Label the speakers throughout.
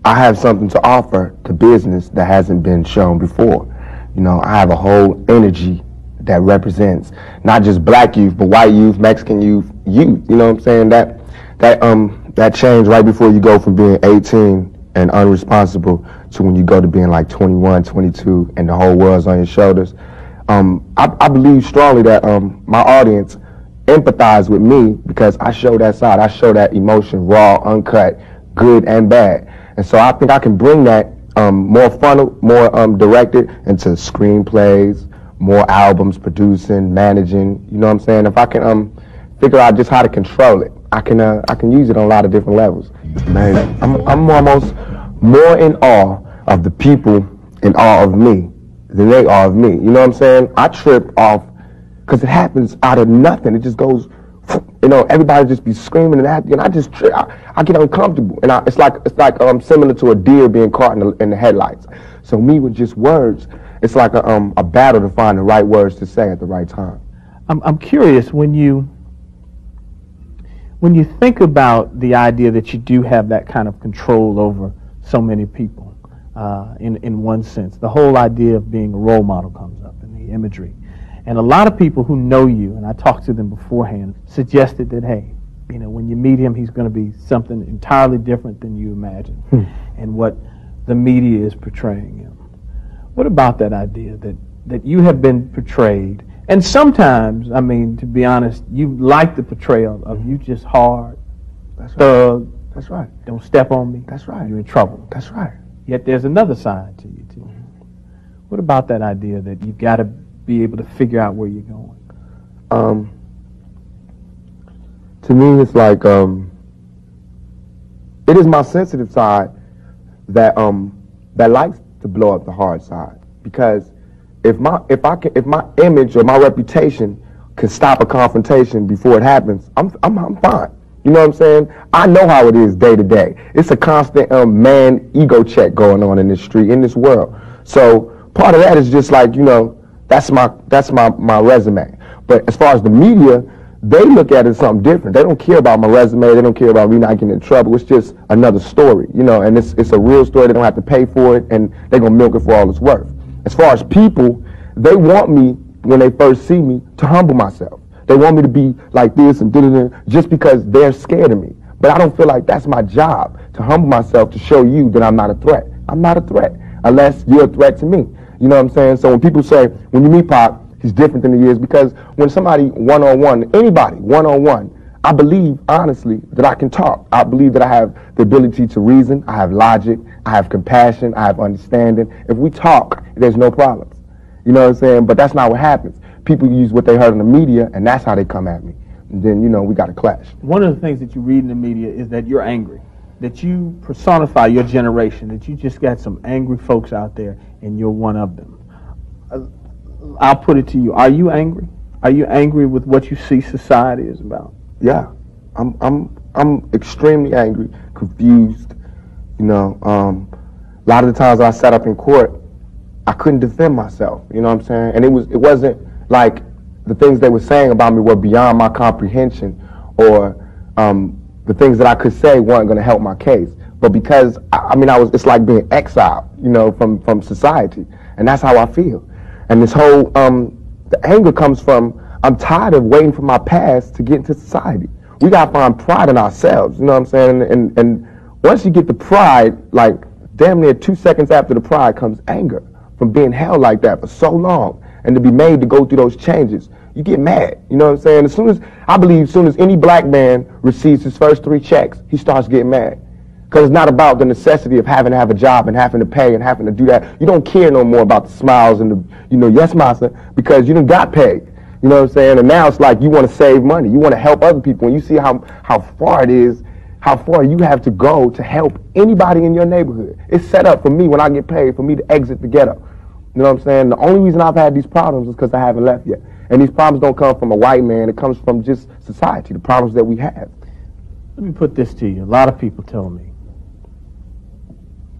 Speaker 1: I have something to offer to business that hasn't been shown before. You know, I have a whole energy that represents not just black youth, but white youth, Mexican youth, you know what I'm saying? That change right before you go from being 18 and unresponsible to when you go to being like 21, 22, and the whole world's on your shoulders. I believe strongly that my audience empathize with me because I show that side. I show that emotion, raw, uncut, good and bad. And so I think I can bring that more funnel, more directed into screenplays, more albums, producing, managing. You know what I'm saying? If I can figure out just how to control it, I can use it on a lot of different levels. Man, I'm almost more in awe of the people in awe of me than they are of me. You know what I'm saying? I trip off because it happens out of nothing. It just goes, you know, everybody just be screaming and acting, and I just trip. I get uncomfortable, and it's like similar to a deer being caught in the headlights. So me with just words, it's like a battle to find the right words to say at the right time.
Speaker 2: I'm curious when you think about the idea that you do have that kind of control over so many people, in one sense, the whole idea of being a role model comes up in the imagery. And a lot of people who know you, and I talked to them beforehand, suggested that, hey, you know, when you meet him, he's going to be something entirely different than you imagine and what the media is portraying him. What about that idea that you have been portrayed? And sometimes, I mean, to be honest, you like the portrayal of you just hard, thug.
Speaker 1: That's right.
Speaker 2: Don't step on me.
Speaker 1: That's right.
Speaker 2: You're in trouble.
Speaker 1: That's right.
Speaker 2: Yet there's another side to you, too. What about that idea that you've got to be able to figure out where you're going?
Speaker 1: To me, it's like it is my sensitive side that likes to blow up the hard side, because if my image or my reputation can stop a confrontation before it happens, I'm fine. You know what I'm saying? I know how it is day to day. It's a constant man ego check going on in this street, in this world. So part of that is just like, you know, that's my resume. But as far as the media, they look at it as something different. They don't care about my resume. They don't care about me not getting in trouble. It's just another story, you know, and it's a real story. They don't have to pay for it, and they're going to milk it for all it's worth. As far as people, they want me, when they first see me, to humble myself. They want me to be like this and da-da-da, just because they're scared of me. But I don't feel like that's my job, to humble myself, to show you that I'm not a threat. I'm not a threat unless you're a threat to me. You know what I'm saying? So when people say, when you meet Pac, he's different than he is, because when somebody one-on-one, anybody one-on-one, I believe, honestly, that I can talk. I believe that I have the ability to reason. I have logic. I have compassion. I have understanding. If we talk, there's no problems. You know what I'm saying? But that's not what happens. People use what they heard in the media, and that's how they come at me. And then, you know, we got to clash.
Speaker 2: One of the things that you read in the media is that you're angry, that you personify your generation, that you just got some angry folks out there, and you're one of them. I'll put it to you. Are you angry? Are you angry with what you see society is about?
Speaker 1: Yeah. I'm extremely angry, confused. You know, a lot of the times I sat up in court, I couldn't defend myself. You know what I'm saying? And it wasn't like the things they were saying about me were beyond my comprehension, or the things that I could say weren't going to help my case. But because it's like being exiled, you know, from society, and that's how I feel. And this whole the anger comes from, I'm tired of waiting for my past to get into society. We gotta find pride in ourselves. You know what I'm saying? And once you get the pride, like damn near 2 seconds after the pride comes anger from being held like that for so long, and to be made to go through those changes. You get mad. You know what I'm saying? As soon as any black man receives his first 3 checks, he starts getting mad. Because it's not about the necessity of having to have a job and having to pay and having to do that. You don't care no more about the smiles and the, you know, yes, massa, because you done got paid. You know what I'm saying? And now it's like you want to save money. You want to help other people. And you see how far it is, how far you have to go to help anybody in your neighborhood. It's set up for me when I get paid, for me to exit the ghetto. You know what I'm saying? The only reason I've had these problems is because I haven't left yet. And these problems don't come from a white man. It comes from just society, the problems that we have.
Speaker 2: Let me put this to you. A lot of people tell me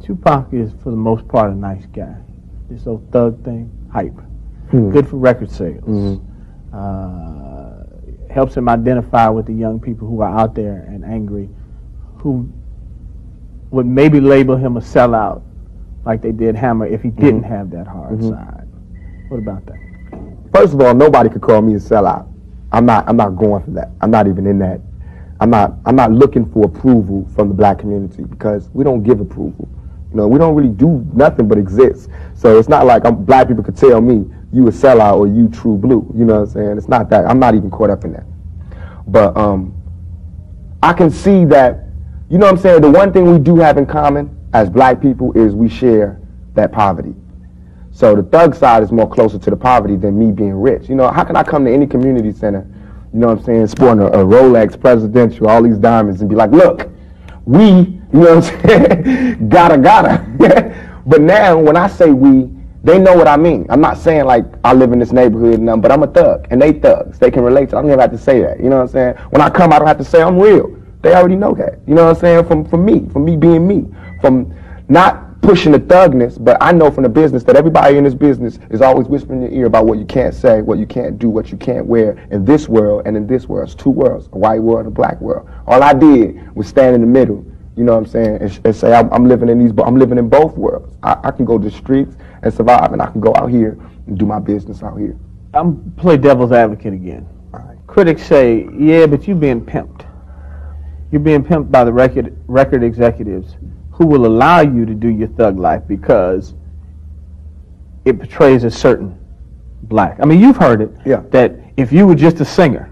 Speaker 2: Tupac is, for the most part, a nice guy. This old thug thing, hype. Good for record sales. Helps him identify with the young people who are out there and angry, who would maybe label him a sellout, like they did Hammer, if he didn't have that hard side. What about that?
Speaker 1: First of all, nobody could call me a sellout. I'm not going for that. I'm not even in that. I'm not looking for approval from the black community, because we don't give approval. You know, we don't really do nothing but exist. So it's not like black people could tell me you a sellout or you true blue. You know what I'm saying? It's not that. I'm not even caught up in that. But I can see that, you know what I'm saying, the one thing we do have in common as black people is we share that poverty. So the thug side is more closer to the poverty than me being rich. You know, how can I come to any community center, you know what I'm saying, sporting a Rolex Presidential, all these diamonds, and be like, look, we, you know what I'm saying, gotta. But now when I say we, they know what I mean. I'm not saying like I live in this neighborhood and but I'm a thug, and they thugs. They can relate to it. I don't even have to say that. You know what I'm saying? When I come, I don't have to say I'm real. They already know that. You know what I'm saying? From me being me, from not pushing the thugness, but I know from the business that everybody in this business is always whispering in your ear about what you can't say, what you can't do, what you can't wear in this world and in this world. It's two worlds, a white world and a black world. All I did was stand in the middle, you know what I'm saying, and say I'm living in both worlds. I can go to the streets and survive, and I can go out here and do my business out here.
Speaker 2: I'm play devil's advocate again.
Speaker 1: All right.
Speaker 2: Critics say, yeah, but you're being pimped. You're being pimped by the record executives who will allow you to do your thug life because it portrays a certain black. I mean, you've heard it, that if you were just a singer,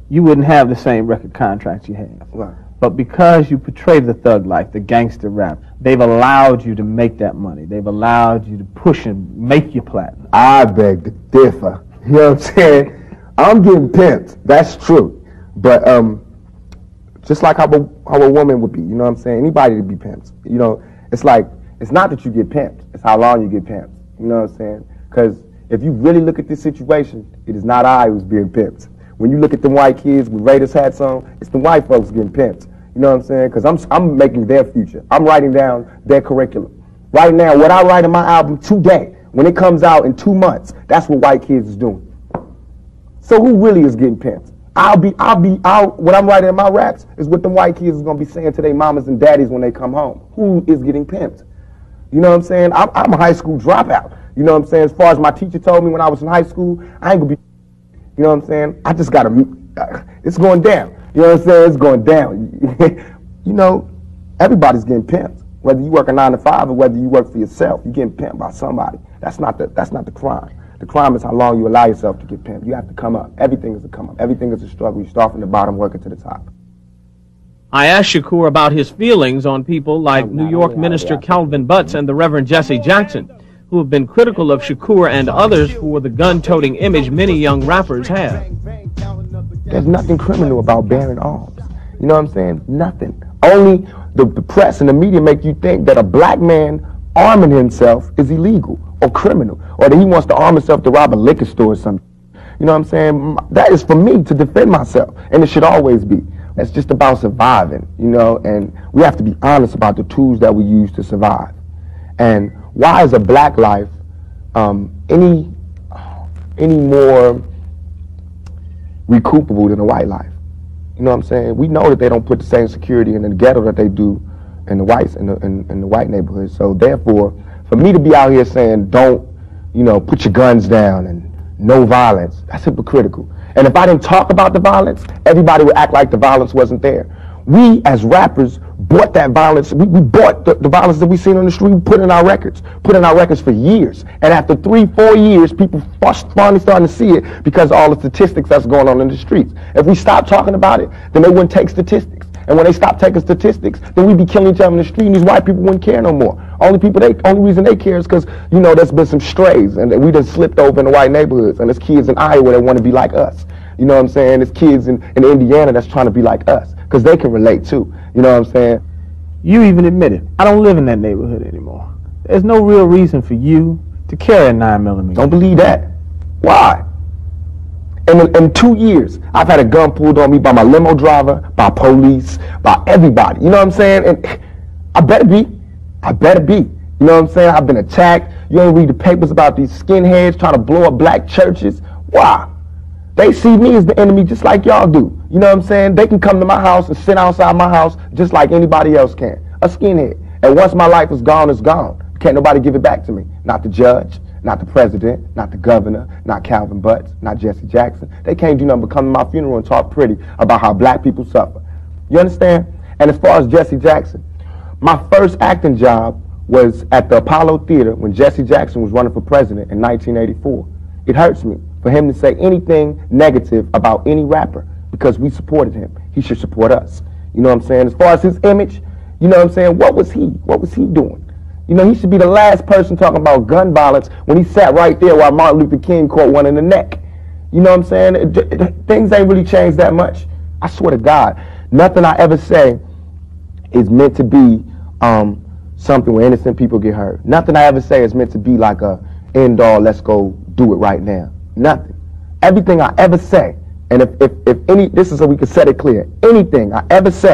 Speaker 2: you wouldn't have the same record contracts you have.
Speaker 1: Right.
Speaker 2: But because you portray the thug life, the gangster rap, they've allowed you to make that money. They've allowed you to push and make your platinum.
Speaker 1: I beg to differ. You know what I'm saying? I'm getting pimped. That's true. But just like how a woman would be, you know what I'm saying? Anybody to be pimped. You know, it's like, it's not that you get pimped, it's how long you get pimped. You know what I'm saying? Because if you really look at this situation, it is not I who's being pimped. When you look at the white kids with Raiders hats on, it's the white folks getting pimped. You know what I'm saying? Because I'm making their future. I'm writing down their curriculum. Right now, what I write in my album today, when it comes out in 2 months, that's what white kids is doing. So who really is getting pimped? What I'm writing in my raps is what the white kids is going to be saying to their mamas and daddies when they come home. Who is getting pimped? You know what I'm saying? I'm a high school dropout. You know what I'm saying? As far as my teacher told me when I was in high school, I ain't going to be, you know what I'm saying? I just got to, it's going down. You know what I'm saying? It's going down. You know, everybody's getting pimped. Whether you work a 9 to 5 or whether you work for yourself, you're getting pimped by somebody. That's not the crime. The crime is how long you allow yourself to get pimped. You have to come up. Everything is a come up. Everything is a struggle. You start from the bottom, working to the top.
Speaker 3: I asked Shakur about his feelings on people like New York minister Calvin Butts and the Reverend Jesse Jackson, who have been critical of Shakur and others for the gun-toting image many young rappers have.
Speaker 1: There's nothing criminal about bearing arms. You know what I'm saying? Nothing. Only the press and the media make you think that a black man arming himself is illegal or criminal, or that he wants to arm himself to rob a liquor store or something. You know what I'm saying? That is for me to defend myself, and it should always be. It's just about surviving, you know, and we have to be honest about the tools that we use to survive. And why is a black life any more recoupable than a white life? You know what I'm saying? We know that they don't put the same security in the ghetto that they do in the whites in the white neighborhoods. So therefore, for me to be out here saying don't, you know, put your guns down and no violence, that's hypocritical. And if I didn't talk about the violence, everybody would act like the violence wasn't there. We as rappers bought that violence. We bought the violence that we seen on the street. We put in our records for years. And after 3-4 years, people finally starting to see it because of all the statistics that's going on in the streets. If we stopped talking about it, then they wouldn't take statistics. And when they stop taking statistics, then we'd be killing each other in the street, and these white people wouldn't care no more. Only reason they care is because, you know, there's been some strays, and we just slipped over in the white neighborhoods, and there's kids in Iowa that want to be like us. You know what I'm saying? There's kids in Indiana that's trying to be like us, because they can relate too. You know what I'm saying?
Speaker 2: You even admitted, I don't live in that neighborhood anymore. There's no real reason for you to carry a 9mm.
Speaker 1: Don't believe that. Why? In 2 years, I've had a gun pulled on me by my limo driver, by police, by everybody. You know what I'm saying? And I better be. You know what I'm saying? I've been attacked. You don't read the papers about these skinheads trying to blow up black churches. Why? They see me as the enemy just like y'all do. You know what I'm saying? They can come to my house and sit outside my house just like anybody else can. a skinhead. And once my life is gone, it's gone. Can't nobody give it back to me. Not the judge, not the president, not the governor, not Calvin Butts, not Jesse Jackson. They can't do nothing but come to my funeral and talk pretty about how black people suffer. You understand? And as far as Jesse Jackson, my first acting job was at the Apollo Theater when Jesse Jackson was running for president in 1984. It hurts me for him to say anything negative about any rapper because we supported him. He should support us. You know what I'm saying? As far as his image, you know what I'm saying? What was he doing? You know, he should be the last person talking about gun violence when he sat right there while Martin Luther King caught one in the neck. You know what I'm saying? Things ain't really changed that much. I swear to God, nothing I ever say is meant to be something where innocent people get hurt. Nothing I ever say is meant to be like a end all, let's go do it right now. Nothing. Everything I ever say, and if any, this is so we can set it clear, anything I ever say